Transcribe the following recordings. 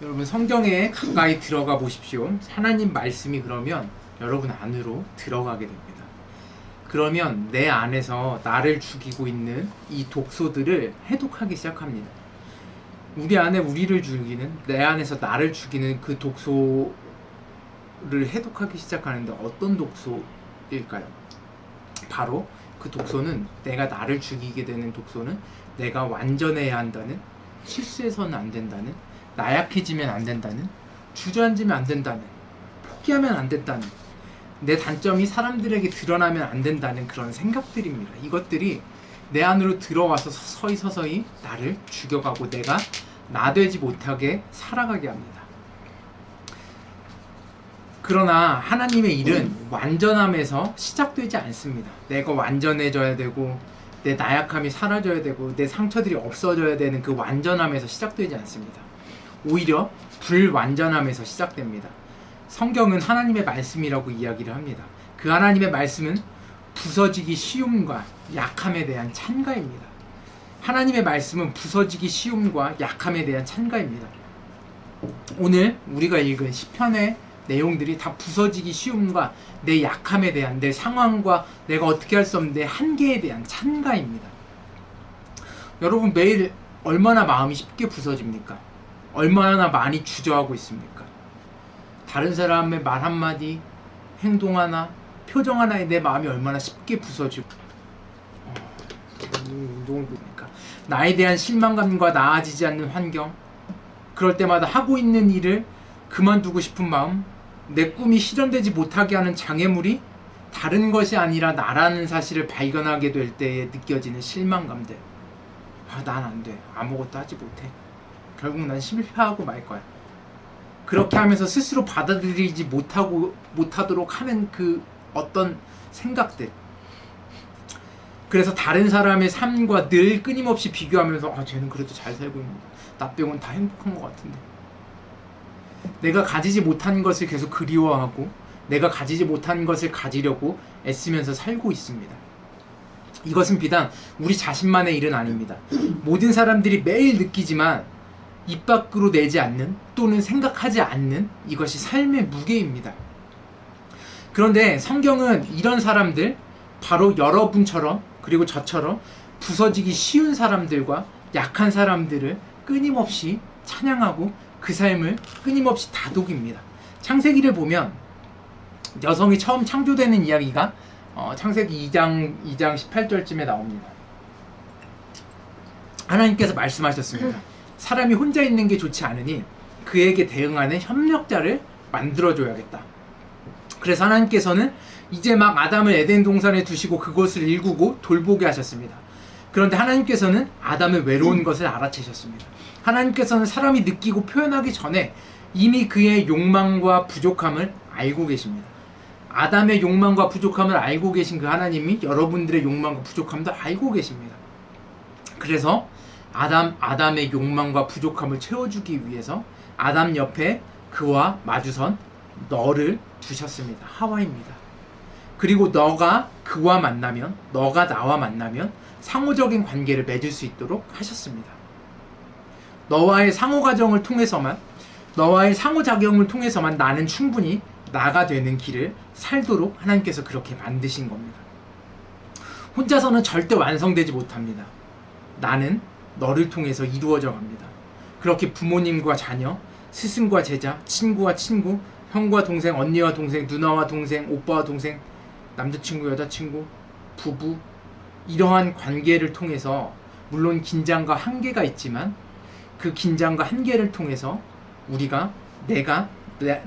여러분 성경에 가까이 들어가 보십시오. 하나님 말씀이 그러면 여러분 안으로 들어가게 됩니다. 그러면 내 안에서 나를 죽이고 있는 이 독소들을 해독하기 시작합니다. 우리 안에 우리를 죽이는, 내 안에서 나를 죽이는 그 독소를 해독하기 시작하는데 어떤 독소일까요? 바로 그 독소는, 내가 나를 죽이게 되는 독소는 내가 완전해야 한다는, 실수해서는 안 된다는, 나약해지면 안 된다는, 주저앉으면 안 된다는, 포기하면 안 된다는, 내 단점이 사람들에게 드러나면 안 된다는 그런 생각들입니다. 이것들이 내 안으로 들어와서 서서히 나를 죽여가고 내가 나 되지 못하게 살아가게 합니다. 그러나 하나님의 일은 완전함에서 시작되지 않습니다. 내가 완전해져야 되고 내 나약함이 사라져야 되고 내 상처들이 없어져야 되는 그 완전함에서 시작되지 않습니다. 오히려 불완전함에서 시작됩니다. 성경은 하나님의 말씀이라고 이야기를 합니다. 그 하나님의 말씀은 부서지기 쉬움과 약함에 대한 찬가입니다. 하나님의 말씀은 부서지기 쉬움과 약함에 대한 찬가입니다. 오늘 우리가 읽은 시편의 내용들이 다 부서지기 쉬움과 내 약함에 대한, 내 상황과 내가 어떻게 할 수 없는 내 한계에 대한 찬가입니다. 여러분 매일 얼마나 마음이 쉽게 부서집니까? 얼마나 많이 주저하고 있습니까? 다른 사람의 말 한마디, 행동 하나, 표정 하나에 내 마음이 얼마나 쉽게 부서지고 운동을 보니까 나에 대한 실망감과 나아지지 않는 환경, 그럴 때마다 하고 있는 일을 그만두고 싶은 마음, 내 꿈이 실현되지 못하게 하는 장애물이 다른 것이 아니라 나라는 사실을 발견하게 될 때에 느껴지는 실망감들. 난 안 돼. 아무것도 하지 못해. 결국 난 실패하고 말 거야. 그렇게 하면서 스스로 받아들이지 못하도록 하는 그 어떤 생각들. 그래서 다른 사람의 삶과 늘 끊임없이 비교하면서 쟤는 그래도 잘 살고 있는데 나 빼고는 다 행복한 것 같은데, 내가 가지지 못한 것을 계속 그리워하고 내가 가지지 못한 것을 가지려고 애쓰면서 살고 있습니다. 이것은 비단 우리 자신만의 일은 아닙니다. 모든 사람들이 매일 느끼지만 입 밖으로 내지 않는, 또는 생각하지 않는 이것이 삶의 무게입니다. 그런데 성경은 이런 사람들, 바로 여러분처럼 그리고 저처럼 부서지기 쉬운 사람들과 약한 사람들을 끊임없이 찬양하고 그 삶을 끊임없이 다독입니다. 창세기를 보면 여성이 처음 창조되는 이야기가 창세기 2장 18절쯤에 나옵니다. 하나님께서 말씀하셨습니다. 사람이 혼자 있는 게 좋지 않으니 그에게 대응하는 협력자를 만들어줘야겠다. 그래서 하나님께서는 이제 막 아담을 에덴 동산에 두시고 그것을 일구고 돌보게 하셨습니다. 그런데 하나님께서는 아담의 외로운 것을 알아채셨습니다. 하나님께서는 사람이 느끼고 표현하기 전에 이미 그의 욕망과 부족함을 알고 계십니다. 아담의 욕망과 부족함을 알고 계신 그 하나님이 여러분들의 욕망과 부족함도 알고 계십니다. 그래서 아담의 욕망과 부족함을 채워주기 위해서 아담 옆에 그와 마주선 너를 두셨습니다. 하와입니다. 그리고 너가 그와 만나면, 너가 나와 만나면 상호적인 관계를 맺을 수 있도록 하셨습니다. 너와의 상호작용을 통해서만 나는 충분히 나가 되는 길을 살도록 하나님께서 그렇게 만드신 겁니다. 혼자서는 절대 완성되지 못합니다. 나는 너를 통해서 이루어져 갑니다. 그렇게 부모님과 자녀, 스승과 제자, 친구와 친구, 형과 동생, 언니와 동생, 누나와 동생, 오빠와 동생, 남자친구, 여자친구, 부부, 이러한 관계를 통해서 물론 긴장과 한계가 있지만 그 긴장과 한계를 통해서 우리가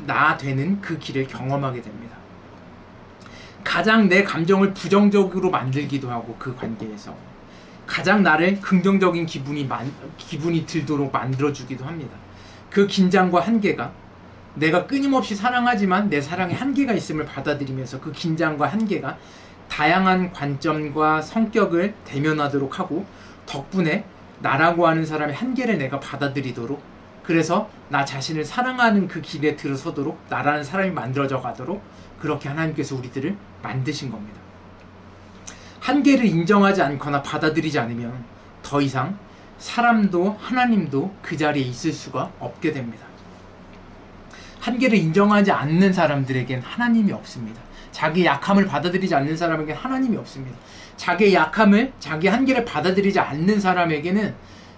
나 되는 그 길을 경험하게 됩니다. 가장 내 감정을 부정적으로 만들기도 하고 그 관계에서 가장 나를 긍정적인 기분이 들도록 만들어주기도 합니다. 그 긴장과 한계가 내가 끊임없이 사랑하지만 내 사랑에 한계가 있음을 받아들이면서 그 긴장과 한계가 다양한 관점과 성격을 대면하도록 하고, 덕분에 나라고 하는 사람의 한계를 내가 받아들이도록, 그래서 나 자신을 사랑하는 그 길에 들어서도록, 나라는 사람이 만들어져 가도록 그렇게 하나님께서 우리들을 만드신 겁니다. 한계를 인정하지 않거나 받아들이지 않으면 더 이상 사람도 하나님도 그 자리에 있을 수가 없게 됩니다. 한계를 인정하지 않는 사람들에겐 하나님이 없습니다. 자기 약함을 받아들이지 않는 사람에겐 하나님이 없습니다. 자기의 약함을, 자기 한계를 받아들이지 않는 사람에게는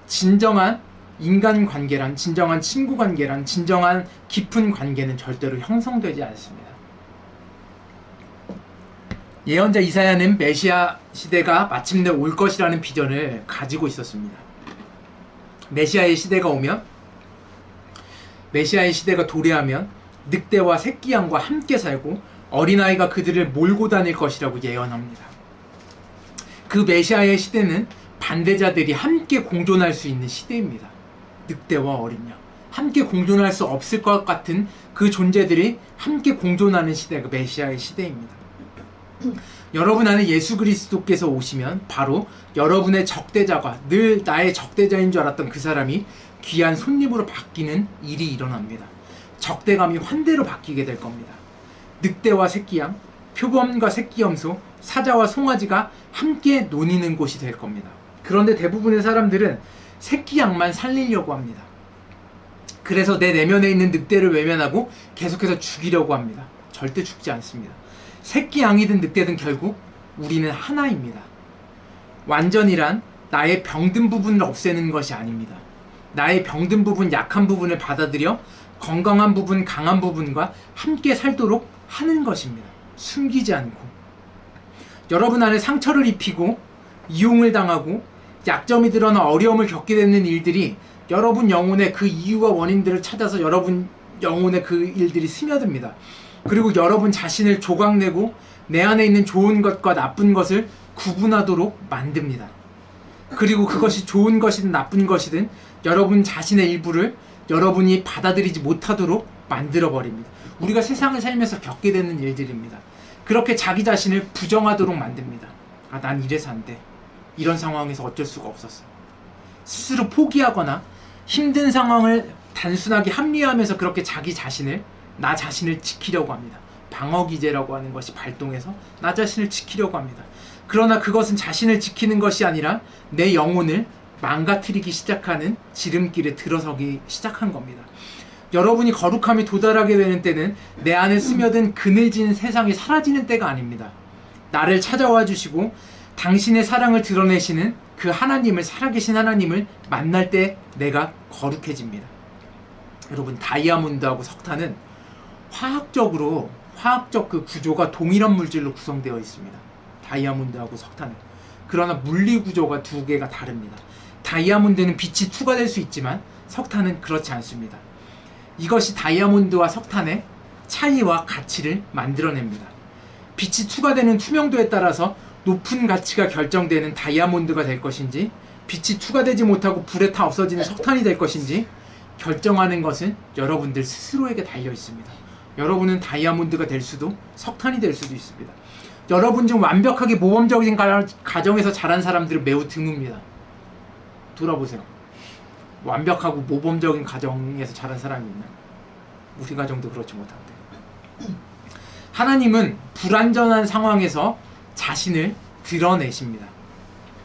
진정한 인간관계란, 진정한 친구관계란, 진정한 깊은 관계는 절대로 형성되지 않습니다. 예언자 이사야는 메시아 시대가 마침내 올 것이라는 비전을 가지고 있었습니다. 메시아의 시대가 오면, 메시아의 시대가 도래하면 늑대와 새끼 양과 함께 살고 어린아이가 그들을 몰고 다닐 것이라고 예언합니다. 그 메시아의 시대는 반대자들이 함께 공존할 수 있는 시대입니다. 늑대와 어린 양, 함께 공존할 수 없을 것 같은 그 존재들이 함께 공존하는 시대가 메시아의 시대입니다. 여러분 안에 예수 그리스도께서 오시면 바로 여러분의 적대자가, 늘 나의 적대자인 줄 알았던 그 사람이 귀한 손님으로 바뀌는 일이 일어납니다. 적대감이 환대로 바뀌게 될 겁니다. 늑대와 새끼양, 표범과 새끼염소, 사자와 송아지가 함께 노니는 곳이 될 겁니다. 그런데 대부분의 사람들은 새끼양만 살리려고 합니다. 그래서 내 내면에 있는 늑대를 외면하고 계속해서 죽이려고 합니다. 절대 죽지 않습니다. 새끼양이든 늑대든 결국 우리는 하나입니다. 완전이란 나의 병든 부분을 없애는 것이 아닙니다. 나의 병든 부분, 약한 부분을 받아들여 건강한 부분, 강한 부분과 함께 살도록 하는 것입니다. 숨기지 않고. 여러분 안에 상처를 입히고 이용을 당하고 약점이 드러나 어려움을 겪게 되는 일들이 여러분 영혼의 그 이유와 원인들을 찾아서 여러분 영혼의 그 일들이 스며듭니다. 그리고 여러분 자신을 조각내고 내 안에 있는 좋은 것과 나쁜 것을 구분하도록 만듭니다. 그리고 그것이 좋은 것이든 나쁜 것이든 여러분 자신의 일부를 여러분이 받아들이지 못하도록 만들어버립니다. 우리가 세상을 살면서 겪게 되는 일들입니다. 그렇게 자기 자신을 부정하도록 만듭니다. 아, 난 이래서 안 돼. 이런 상황에서 어쩔 수가 없었어. 스스로 포기하거나 힘든 상황을 단순하게 합리화하면서 그렇게 자기 자신을, 나 자신을 지키려고 합니다. 방어기제라고 하는 것이 발동해서 나 자신을 지키려고 합니다. 그러나 그것은 자신을 지키는 것이 아니라 내 영혼을 망가뜨리기 시작하는 지름길에 들어서기 시작한 겁니다. 여러분이 거룩함에 도달하게 되는 때는 내 안에 스며든 그늘진 세상이 사라지는 때가 아닙니다. 나를 찾아와 주시고 당신의 사랑을 드러내시는 그 하나님을, 살아계신 하나님을 만날 때 내가 거룩해집니다. 여러분, 다이아몬드하고 석탄은 화학적 그 구조가 동일한 물질로 구성되어 있습니다. 다이아몬드하고 석탄은. 그러나 물리 구조가 두 개가 다릅니다. 다이아몬드는 빛이 투과될 수 있지만 석탄은 그렇지 않습니다. 이것이 다이아몬드와 석탄의 차이와 가치를 만들어냅니다. 빛이 투과되는 투명도에 따라서 높은 가치가 결정되는 다이아몬드가 될 것인지, 빛이 투과되지 못하고 불에 타 없어지는 석탄이 될 것인지 결정하는 것은 여러분들 스스로에게 달려 있습니다. 여러분은 다이아몬드가 될 수도 석탄이 될 수도 있습니다. 여러분 중 완벽하게 모범적인 가정에서 자란 사람들은 매우 드뭅니다. 돌아보세요. 완벽하고 모범적인 가정에서 자란 사람이 있나? 우리 가정도 그렇지 못한데. 하나님은 불완전한 상황에서 자신을 드러내십니다.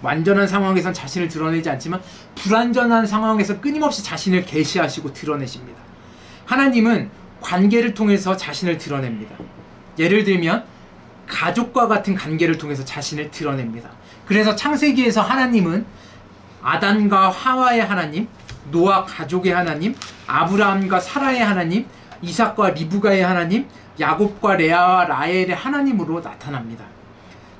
완전한 상황에선 자신을 드러내지 않지만 불완전한 상황에서 끊임없이 자신을 계시하시고 드러내십니다. 하나님은 관계를 통해서 자신을 드러냅니다. 예를 들면 가족과 같은 관계를 통해서 자신을 드러냅니다. 그래서 창세기에서 하나님은 아단과 하와의 하나님, 노아 가족의 하나님, 아브라함과 사라의 하나님, 이삭과 리브가의 하나님, 야곱과 레아와 라헬의 하나님으로 나타납니다.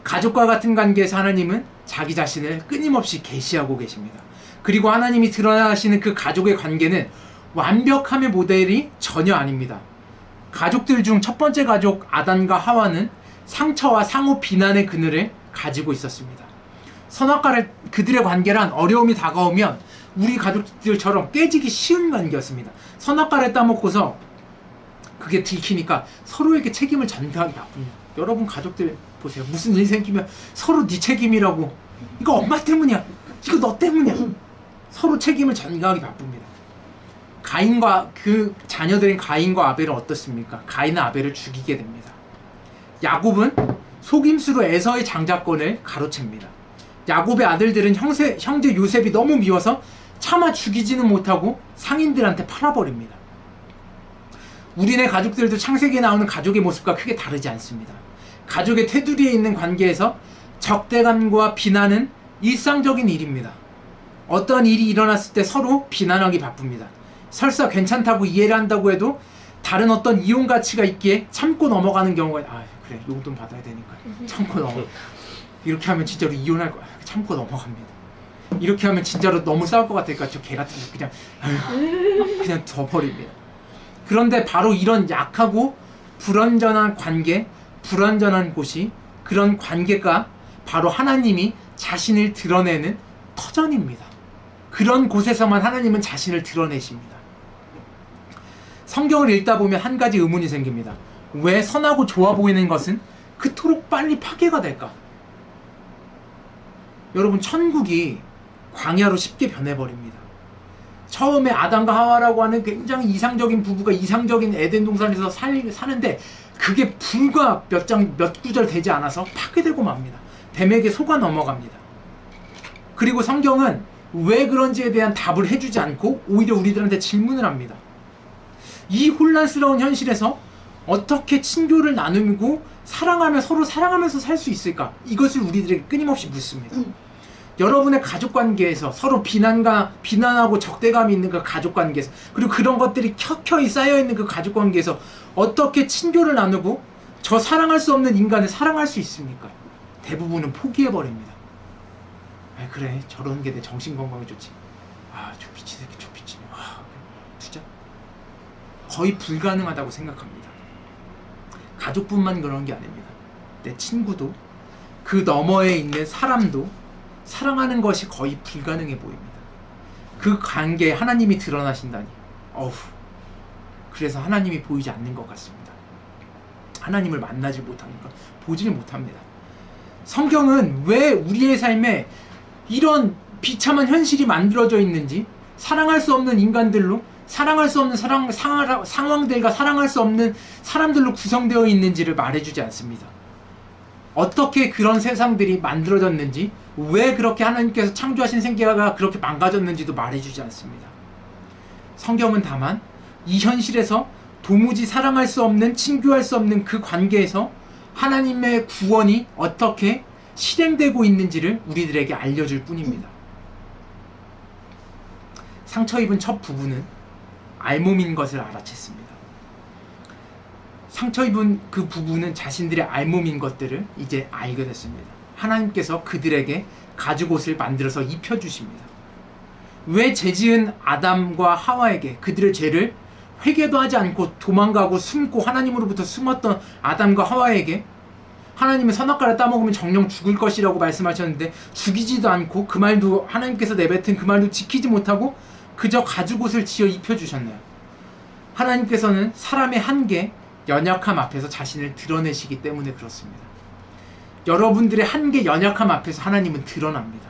가족과 같은 관계에서 하나님은 자기 자신을 끊임없이 계시하고 계십니다. 그리고 하나님이 드러나시는 그 가족의 관계는 완벽함의 모델이 전혀 아닙니다. 가족들 중 첫 번째 가족 아단과 하와는 상처와 상호 비난의 그늘을 가지고 있었습니다. 선악과를, 그들의 관계란 어려움이 다가오면 우리 가족들처럼 깨지기 쉬운 관계였습니다. 선악과를 따먹고서 그게 들키니까 서로에게 책임을 전가하기 바쁩니다. 여러분 가족들 보세요. 무슨 일 생기면 서로 네 책임이라고. 이거 엄마 때문이야. 이거 너 때문이야. 서로 책임을 전가하기 바쁩니다. 가인과 그 자녀들인 가인과 아벨은 어떻습니까? 가인은 아벨을 죽이게 됩니다. 야곱은 속임수로 에서의 장자권을 가로챕니다. 야곱의 아들들은 형제 요셉이 너무 미워서 차마 죽이지는 못하고 상인들한테 팔아버립니다. 우리네 가족들도 창세기에 나오는 가족의 모습과 크게 다르지 않습니다. 가족의 테두리에 있는 관계에서 적대감과 비난은 일상적인 일입니다. 어떤 일이 일어났을 때 서로 비난하기 바쁩니다. 설사 괜찮다고 이해를 한다고 해도 다른 어떤 이용 가치가 있기에 참고 넘어가는 경우가 그래 용돈 받아야 되니까 참고 넘어. 이렇게 하면 진짜로 이혼할 거야. 참고 넘어갑니다. 이렇게 하면 진짜로 너무 싸울 것 같으니까 저 개 같은 거 그냥 둬버립니다. 그런데 바로 이런 약하고 불완전한 관계, 불완전한 곳이 그런 관계가 바로 하나님이 자신을 드러내는 터전입니다. 그런 곳에서만 하나님은 자신을 드러내십니다. 성경을 읽다 보면 한 가지 의문이 생깁니다. 왜 선하고 좋아 보이는 것은 그토록 빨리 파괴가 될까? 여러분, 천국이 광야로 쉽게 변해버립니다. 처음에 아담과 하와라고 하는 굉장히 이상적인 부부가 이상적인 에덴 동산에서 사는데 그게 불과 몇 구절 되지 않아서 파괴되고 맙니다. 뱀에게 속아 넘어갑니다. 그리고 성경은 왜 그런지에 대한 답을 해주지 않고 오히려 우리들한테 질문을 합니다. 이 혼란스러운 현실에서 어떻게 친교를 나누고 서로 사랑하면서 살 수 있을까? 이것을 우리들에게 끊임없이 묻습니다. 여러분의 가족관계에서 서로 비난하고 적대감이 있는 그 가족관계에서, 그리고 그런 것들이 켜켜이 쌓여있는 그 가족관계에서 어떻게 친교를 나누고 저 사랑할 수 없는 인간을 사랑할 수 있습니까? 대부분은 포기해버립니다. 그래, 저런 게 내 정신건강에 좋지. 저 미친 새끼, 저 미친. 진짜 거의 불가능하다고 생각합니다. 가족뿐만 그런 게 아닙니다. 내 친구도, 그 너머에 있는 사람도 사랑하는 것이 거의 불가능해 보입니다. 그 관계에 하나님이 드러나신다니, 그래서 하나님이 보이지 않는 것 같습니다. 하나님을 만나지 못하니까 보지를 못합니다. 성경은 왜 우리의 삶에 이런 비참한 현실이 만들어져 있는지, 사랑할 수 없는 인간들로, 사랑할 수 없는 상황들과 사랑할 수 없는 사람들로 구성되어 있는지를 말해주지 않습니다. 어떻게 그런 세상들이 만들어졌는지, 왜 그렇게 하나님께서 창조하신 세계가 그렇게 망가졌는지도 말해주지 않습니다. 성경은 다만 이 현실에서 도무지 사랑할 수 없는, 친교할 수 없는 그 관계에서 하나님의 구원이 어떻게 실행되고 있는지를 우리들에게 알려줄 뿐입니다. 상처 입은 첫 부부는 알몸인 것을 알아챘습니다. 상처 입은 그 부부는 자신들의 알몸인 것들을 이제 알게 됐습니다. 하나님께서 그들에게 가죽옷을 만들어서 입혀주십니다. 왜 죄지은 아담과 하와에게 그들의 죄를 회개도 하지 않고 도망가고 숨고 하나님으로부터 숨었던 아담과 하와에게 하나님은 선악과를 따먹으면 정령 죽을 것이라고 말씀하셨는데 죽이지도 않고, 그 말도 하나님께서 내뱉은 그 말도 지키지 못하고 그저 가죽옷을 지어 입혀주셨나요? 하나님께서는 사람의 한계, 연약함 앞에서 자신을 드러내시기 때문에 그렇습니다. 여러분들의 한계, 연약함 앞에서 하나님은 드러납니다.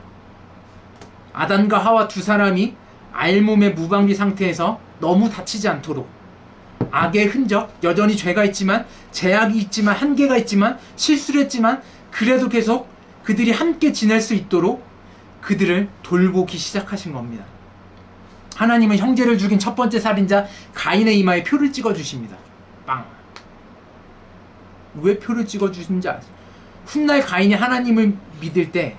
아담과 하와 두 사람이 알몸의 무방비 상태에서 너무 다치지 않도록, 악의 흔적, 여전히 죄가 있지만, 제약이 있지만, 한계가 있지만, 실수를 했지만 그래도 계속 그들이 함께 지낼 수 있도록 그들을 돌보기 시작하신 겁니다. 하나님은 형제를 죽인 첫 번째 살인자 가인의 이마에 표를 찍어주십니다. 빵. 왜 표를 찍어주신지 아세요? 훗날 가인이 하나님을 믿을 때,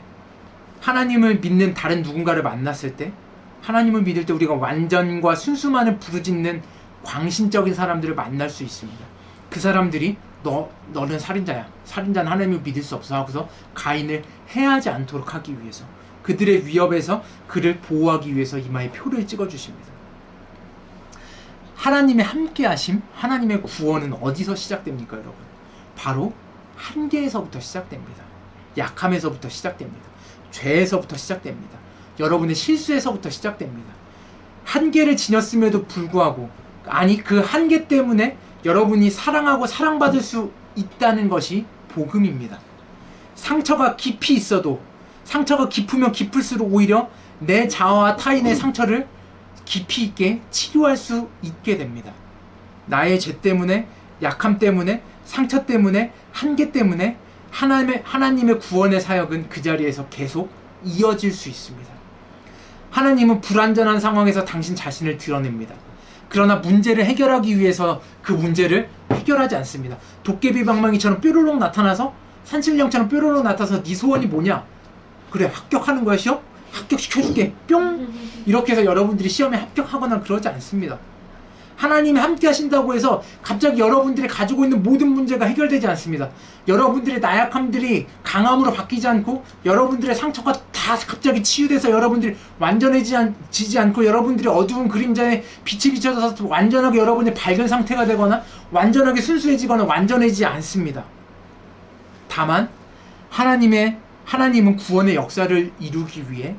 하나님을 믿는 다른 누군가를 만났을 때, 하나님을 믿을 때 우리가 완전과 순수만을 부르짖는 광신적인 사람들을 만날 수 있습니다. 그 사람들이 너는 살인자야, 살인자는 하나님을 믿을 수 없어 하고서 가인을 해하지 않도록 하기 위해서, 그들의 위협에서 그를 보호하기 위해서 이마에 표를 찍어주십니다. 하나님의 함께하심, 하나님의 구원은 어디서 시작됩니까, 여러분? 바로 한계에서부터 시작됩니다. 약함에서부터 시작됩니다. 죄에서부터 시작됩니다. 여러분의 실수에서부터 시작됩니다. 한계를 지녔음에도 불구하고, 그 한계 때문에 여러분이 사랑하고 사랑받을 수 있다는 것이 복음입니다. 상처가 깊이 있어도, 상처가 깊으면 깊을수록 오히려 내 자아와 타인의 상처를 깊이 있게 치료할 수 있게 됩니다. 나의 죄 때문에, 약함 때문에, 상처 때문에, 한계 때문에 하나님의 구원의 사역은 그 자리에서 계속 이어질 수 있습니다. 하나님은 불완전한 상황에서 당신 자신을 드러냅니다. 그러나 문제를 해결하기 위해서 그 문제를 해결하지 않습니다. 도깨비 방망이처럼 뾰로롱 나타나서 산신령처럼 뾰로롱 나타나서 네 소원이 뭐냐? 그래, 합격하는 거야 시험? 합격시켜줄게 뿅! 이렇게 해서 여러분들이 시험에 합격하거나 그러지 않습니다. 하나님이 함께 하신다고 해서 갑자기 여러분들이 가지고 있는 모든 문제가 해결되지 않습니다. 여러분들의 나약함들이 강함으로 바뀌지 않고 여러분들의 상처가 다 갑자기 치유돼서 여러분들이 완전해지지 않고 여러분들이 어두운 그림자에 빛이 비춰져서 완전하게 여러분의 밝은 상태가 되거나 완전하게 순수해지거나 완전해지지 않습니다. 다만 하나님은 구원의 역사를 이루기 위해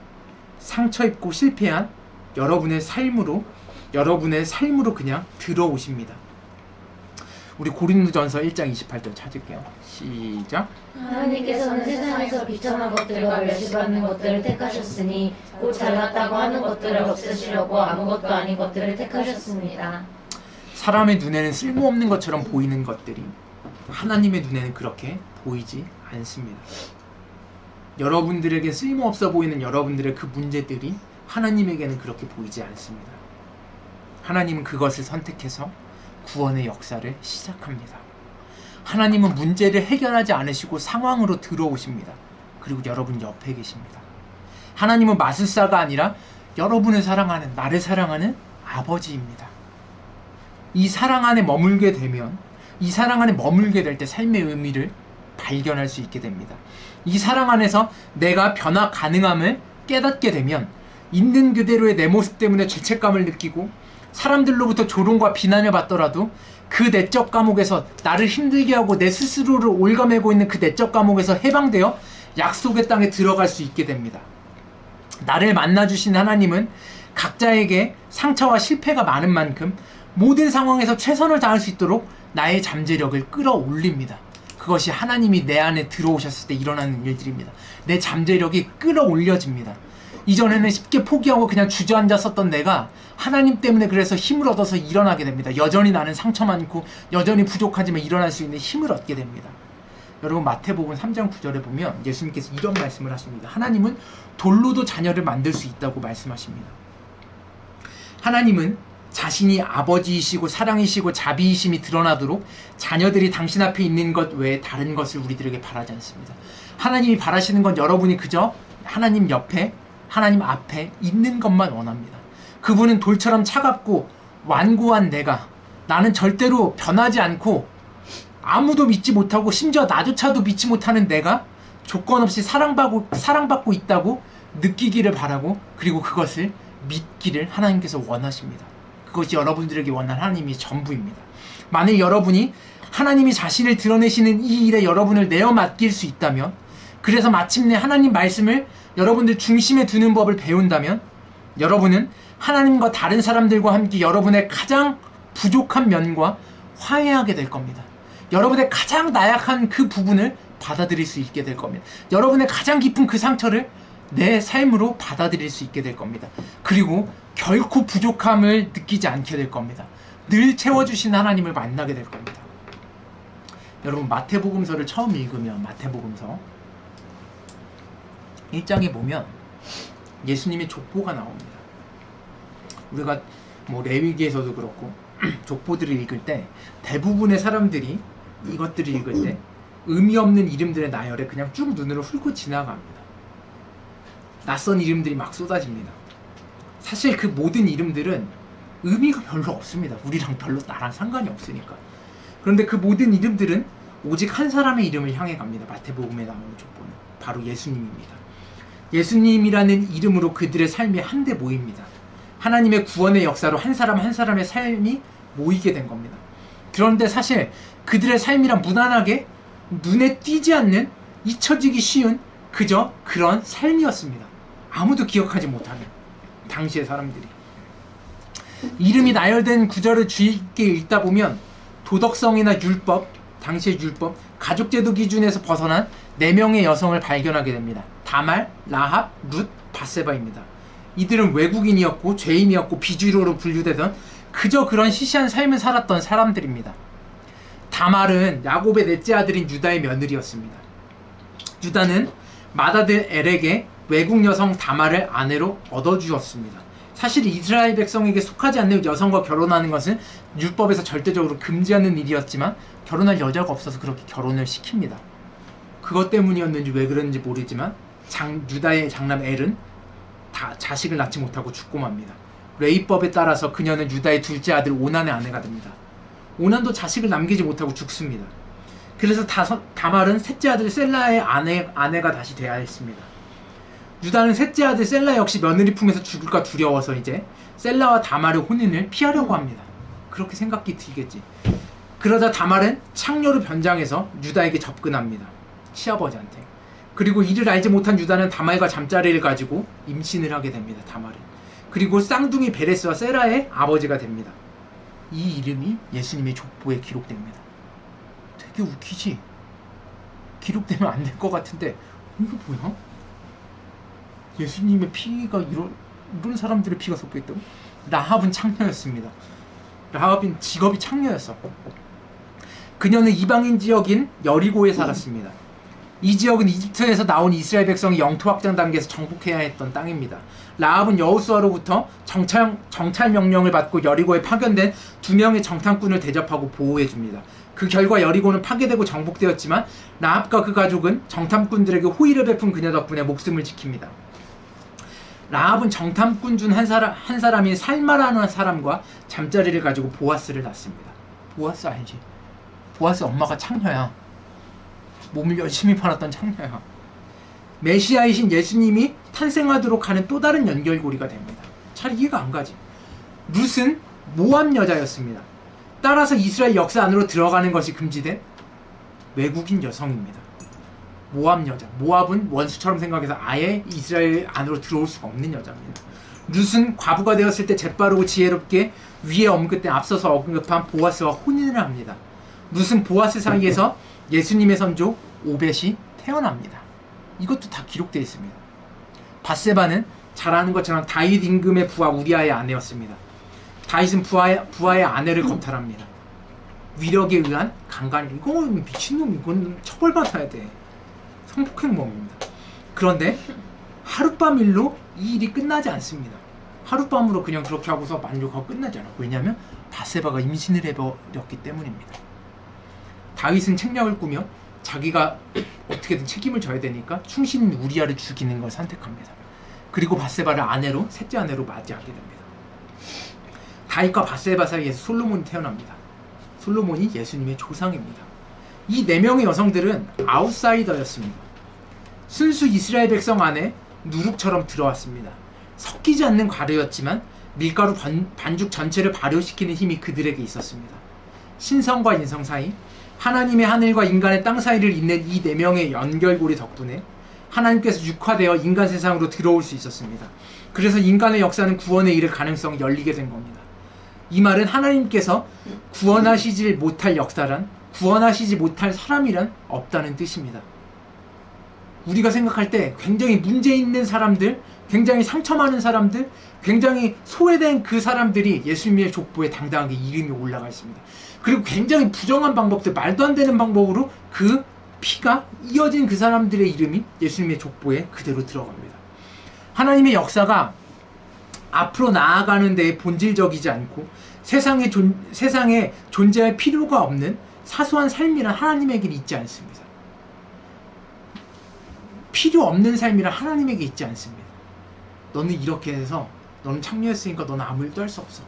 상처 입고 실패한 여러분의 삶으로 그냥 들어오십니다. 우리 고린도전서 1장 28절 찾을게요. 시작. 하나님께서는 세상에서 비천한 것들과 멸시받는 것들을 택하셨으니 곧 잘났다고 하는 것들을 없애시려고 아무것도 아닌 것들을 택하셨습니다. 사람의 눈에는 쓸모없는 것처럼 보이는 것들이 하나님의 눈에는 그렇게 보이지 않습니다. 여러분들에게 쓸모없어 보이는 여러분들의 그 문제들이 하나님에게는 그렇게 보이지 않습니다. 하나님은 그것을 선택해서 구원의 역사를 시작합니다. 하나님은 문제를 해결하지 않으시고 상황으로 들어오십니다. 그리고 여러분 옆에 계십니다. 하나님은 마술사가 아니라 여러분을 사랑하는, 나를 사랑하는 아버지입니다. 이 사랑 안에 머물게 되면, 이 사랑 안에 머물게 될 때 삶의 의미를 발견할 수 있게 됩니다. 이 사랑 안에서 내가 변화 가능함을 깨닫게 되면 있는 그대로의 내 모습 때문에 죄책감을 느끼고 사람들로부터 조롱과 비난을 받더라도 그 내적 감옥에서 나를 힘들게 하고 내 스스로를 올가매고 있는 그 내적 감옥에서 해방되어 약속의 땅에 들어갈 수 있게 됩니다. 나를 만나주신 하나님은 각자에게 상처와 실패가 많은 만큼 모든 상황에서 최선을 다할 수 있도록 나의 잠재력을 끌어올립니다. 그것이 하나님이 내 안에 들어오셨을 때 일어나는 일들입니다. 내 잠재력이 끌어올려집니다. 이전에는 쉽게 포기하고 그냥 주저앉았었던 내가 하나님 때문에 그래서 힘을 얻어서 일어나게 됩니다. 여전히 나는 상처 많고 여전히 부족하지만 일어날 수 있는 힘을 얻게 됩니다. 여러분 마태복음 3장 9절에 보면 예수님께서 이런 말씀을 하십니다. 하나님은 돌로도 자녀를 만들 수 있다고 말씀하십니다. 하나님은 자신이 아버지이시고 사랑이시고 자비이심이 드러나도록 자녀들이 당신 앞에 있는 것 외에 다른 것을 우리들에게 바라지 않습니다. 하나님이 바라시는 건 여러분이 그저 하나님 옆에, 하나님 앞에 있는 것만 원합니다. 그분은 돌처럼 차갑고 완고한 나는 절대로 변하지 않고 아무도 믿지 못하고 심지어 나조차도 믿지 못하는 내가 조건 없이 사랑받고 있다고 느끼기를 바라고, 그리고 그것을 믿기를 하나님께서 원하십니다. 그것이 여러분들에게 원하는 하나님이 전부입니다. 만일 여러분이 하나님이 자신을 드러내시는 이 일에 여러분을 내어 맡길 수 있다면, 그래서 마침내 하나님 말씀을 여러분들 중심에 두는 법을 배운다면, 여러분은 하나님과 다른 사람들과 함께 여러분의 가장 부족한 면과 화해하게 될 겁니다. 여러분의 가장 나약한 그 부분을 받아들일 수 있게 될 겁니다. 여러분의 가장 깊은 그 상처를 내 삶으로 받아들일 수 있게 될 겁니다. 그리고 결코 부족함을 느끼지 않게 될 겁니다. 늘 채워주신 하나님을 만나게 될 겁니다. 여러분 마태복음서를 처음 읽으면 마태복음서 1장에 보면 예수님의 족보가 나옵니다. 우리가 레위기에서도 그렇고 족보들을 읽을 때 대부분의 사람들이 이것들을 읽을 때 의미 없는 이름들의 나열에 그냥 쭉 눈으로 훑고 지나갑니다. 낯선 이름들이 막 쏟아집니다. 사실 그 모든 이름들은 의미가 별로 없습니다. 우리랑 별로 나랑 상관이 없으니까. 그런데 그 모든 이름들은 오직 한 사람의 이름을 향해 갑니다. 마태복음에 나오는 족보는 바로 예수님입니다. 예수님이라는 이름으로 그들의 삶이 한데 모입니다. 하나님의 구원의 역사로 한 사람 한 사람의 삶이 모이게 된 겁니다. 그런데 사실 그들의 삶이란 무난하게 눈에 띄지 않는, 잊혀지기 쉬운 그저 그런 삶이었습니다. 아무도 기억하지 못하는 당시의 사람들이. 이름이 나열된 구절을 주의 깊게 읽다 보면 도덕성이나 율법, 당시의 율법, 가족제도 기준에서 벗어난 4명의 여성을 발견하게 됩니다. 다말, 라합, 룻, 바세바입니다. 이들은 외국인이었고 죄인이었고 비주류로 분류되던 그저 그런 시시한 삶을 살았던 사람들입니다. 다말은 야곱의 넷째 아들인 유다의 며느리였습니다. 유다는 맏아들 엘에게 외국 여성 다말을 아내로 얻어주었습니다. 사실 이스라엘 백성에게 속하지 않는 여성과 결혼하는 것은 율법에서 절대적으로 금지하는 일이었지만 결혼할 여자가 없어서 그렇게 결혼을 시킵니다. 그것 때문이었는지 왜 그런지 모르지만 유다의 장남 엘은 다 자식을 낳지 못하고 죽고 맙니다. 레위법에 따라서 그녀는 유다의 둘째 아들 오난의 아내가 됩니다. 오난도 자식을 남기지 못하고 죽습니다. 그래서 다말은 셋째 아들 셀라의 아내가 다시 돼야 했습니다. 유다는 셋째 아들 셀라 역시 며느리 품에서 죽을까 두려워서 이제 셀라와 다말의 혼인을 피하려고 합니다. 그렇게 생각이 들겠지. 그러자 다말은 창녀로 변장해서 유다에게 접근합니다. 시아버지한테. 그리고 이를 알지 못한 유다는 다말과 잠자리를 가지고 임신을 하게 됩니다. 다말은. 그리고 쌍둥이 베레스와 세라의 아버지가 됩니다. 이 이름이 예수님의 족보에 기록됩니다. 되게 웃기지? 기록되면 안 될 것 같은데 이거 뭐야? 예수님의 피가 이런 사람들의 피가 섞여있다고? 라합은 창녀였습니다. 라합은 직업이 창녀였어. 그녀는 이방인 지역인 여리고에 살았습니다. 이 지역은 이집트에서 나온 이스라엘 백성이 영토 확장 단계에서 정복해야 했던 땅입니다. 라합은 여호수아로부터 정찰 명령을 받고 여리고에 파견된 2명의 정탐꾼을 대접하고 보호해줍니다. 그 결과 여리고는 파괴되고 정복되었지만 라합과 그 가족은 정탐꾼들에게 호의를 베푼 그녀 덕분에 목숨을 지킵니다. 라합은 정탐꾼 중 한 사람인 살마라는 사람과 잠자리를 가지고 보아스를 낳습니다. 보아스 알지? 보아스 엄마가 창녀야. 몸을 열심히 팔았던 창녀야. 메시아이신 예수님이 탄생하도록 하는 또 다른 연결고리가 됩니다. 잘 이해가 안 가지. 룻은 모압 여자였습니다. 따라서 이스라엘 역사 안으로 들어가는 것이 금지된 외국인 여성입니다. 모압 여자. 모압은 원수처럼 생각해서 아예 이스라엘 안으로 들어올 수가 없는 여자입니다. 룻은 과부가 되었을 때 재빠르고 지혜롭게 위에 언급된 앞서서 언급한 보아스와 혼인을 합니다. 룻은 보아스 사이에서 예수님의 선조 오벳이 태어납니다. 이것도 다 기록되어 있습니다. 밧세바는 잘 아는 것처럼 다윗 임금의 부하 우리아의 아내였습니다. 다윗은 부하의 아내를 겁탈합니다. 위력에 의한 강간. 이건 미친놈. 이건 처벌받아야 돼. 성폭행범입니다. 그런데 하룻밤 일로 이 일이 끝나지 않습니다. 하룻밤으로 그냥 그렇게 하고서 만족하고 끝나지 않아. 왜냐하면 밧세바가 임신을 해버렸기 때문입니다. 다윗은 책략을 꾸며 자기가 어떻게든 책임을 져야 되니까 충신인 우리아를 죽이는 걸 선택합니다. 그리고 밧세바를 셋째 아내로 맞이하게 됩니다. 다윗과 밧세바 사이에서 솔로몬이 태어납니다. 솔로몬이 예수님의 조상입니다. 이 4명의 여성들은 아웃사이더였습니다. 순수 이스라엘 백성 안에 누룩처럼 들어왔습니다. 섞이지 않는 과류였지만 밀가루 반죽 전체를 발효시키는 힘이 그들에게 있었습니다. 신성과 인성 사이, 하나님의 하늘과 인간의 땅 사이를 잇는 이 4명의 연결고리 덕분에 하나님께서 육화되어 인간 세상으로 들어올 수 있었습니다. 그래서 인간의 역사는 구원에 이를 가능성이 열리게 된 겁니다. 이 말은 하나님께서 구원하시지 못할 역사란, 구원하시지 못할 사람이란 없다는 뜻입니다. 우리가 생각할 때 굉장히 문제 있는 사람들, 굉장히 상처 많은 사람들, 굉장히 소외된 그 사람들이 예수님의 족보에 당당하게 이름이 올라가 있습니다. 그리고 굉장히 부정한 방법들, 말도 안 되는 방법으로 그 피가 이어진 그 사람들의 이름이 예수님의 족보에 그대로 들어갑니다. 하나님의 역사가 앞으로 나아가는 데에 본질적이지 않고 세상에 존재할 필요가 없는 사소한 삶이란 하나님에게는 있지 않습니다. 필요 없는 삶이란 하나님에게 있지 않습니다. 너는 이렇게 해서 너는 창녀였으니까 너는 아무 일도 할 수 없어.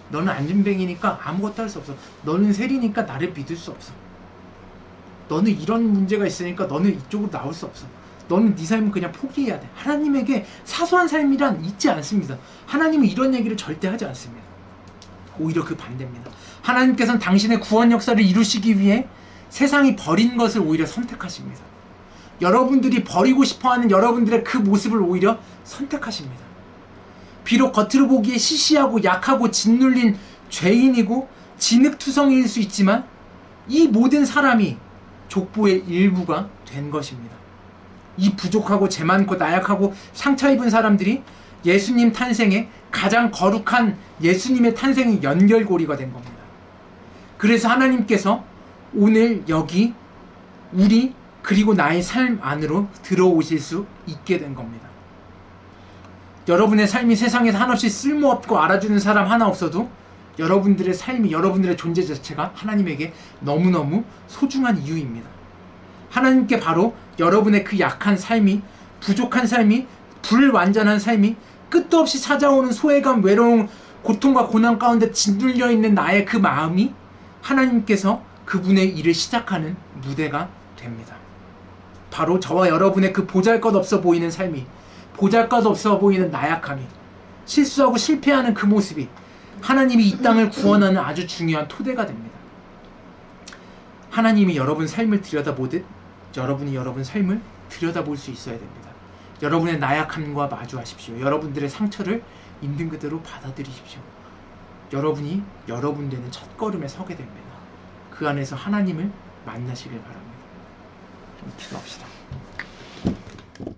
너는 안진뱅이니까 아무것도 할 수 없어. 너는 세리니까 나를 믿을 수 없어. 너는 이런 문제가 있으니까 너는 이쪽으로 나올 수 없어. 너는 네 삶은 그냥 포기해야 돼. 하나님에게 사소한 삶이란 있지 않습니다. 하나님은 이런 얘기를 절대 하지 않습니다. 오히려 그 반대입니다. 하나님께서는 당신의 구원 역사를 이루시기 위해 세상이 버린 것을 오히려 선택하십니다. 여러분들이 버리고 싶어하는 여러분들의 그 모습을 오히려 선택하십니다. 비록 겉으로 보기에 시시하고 약하고 짓눌린 죄인이고 진흙투성이일 수 있지만 이 모든 사람이 족보의 일부가 된 것입니다. 이 부족하고 죄 많고 나약하고 상처 입은 사람들이 예수님 탄생에 가장 거룩한 예수님의 탄생의 연결고리가 된 겁니다. 그래서 하나님께서 오늘 여기 우리 그리고 나의 삶 안으로 들어오실 수 있게 된 겁니다. 여러분의 삶이 세상에서 한없이 쓸모없고 알아주는 사람 하나 없어도 여러분들의 삶이, 여러분들의 존재 자체가 하나님에게 너무너무 소중한 이유입니다. 하나님께 바로 여러분의 그 약한 삶이, 부족한 삶이, 불완전한 삶이, 끝도 없이 찾아오는 소외감, 외로움, 고통과 고난 가운데 짓눌려 있는 나의 그 마음이 하나님께서 그분의 일을 시작하는 무대가 됩니다. 바로 저와 여러분의 그 보잘것없어 보이는 삶이, 보잘것없어 보이는 나약함이, 실수하고 실패하는 그 모습이 하나님이 이 땅을 구원하는 아주 중요한 토대가 됩니다. 하나님이 여러분 삶을 들여다보듯 여러분이 여러분 삶을 들여다볼 수 있어야 됩니다. 여러분의 나약함과 마주하십시오. 여러분들의 상처를 있는 그대로 받아들이십시오. 여러분이 여러분 되는 첫걸음에 서게 됩니다. 그 안에서 하나님을 만나시길 바랍니다. 좀 기도합시다.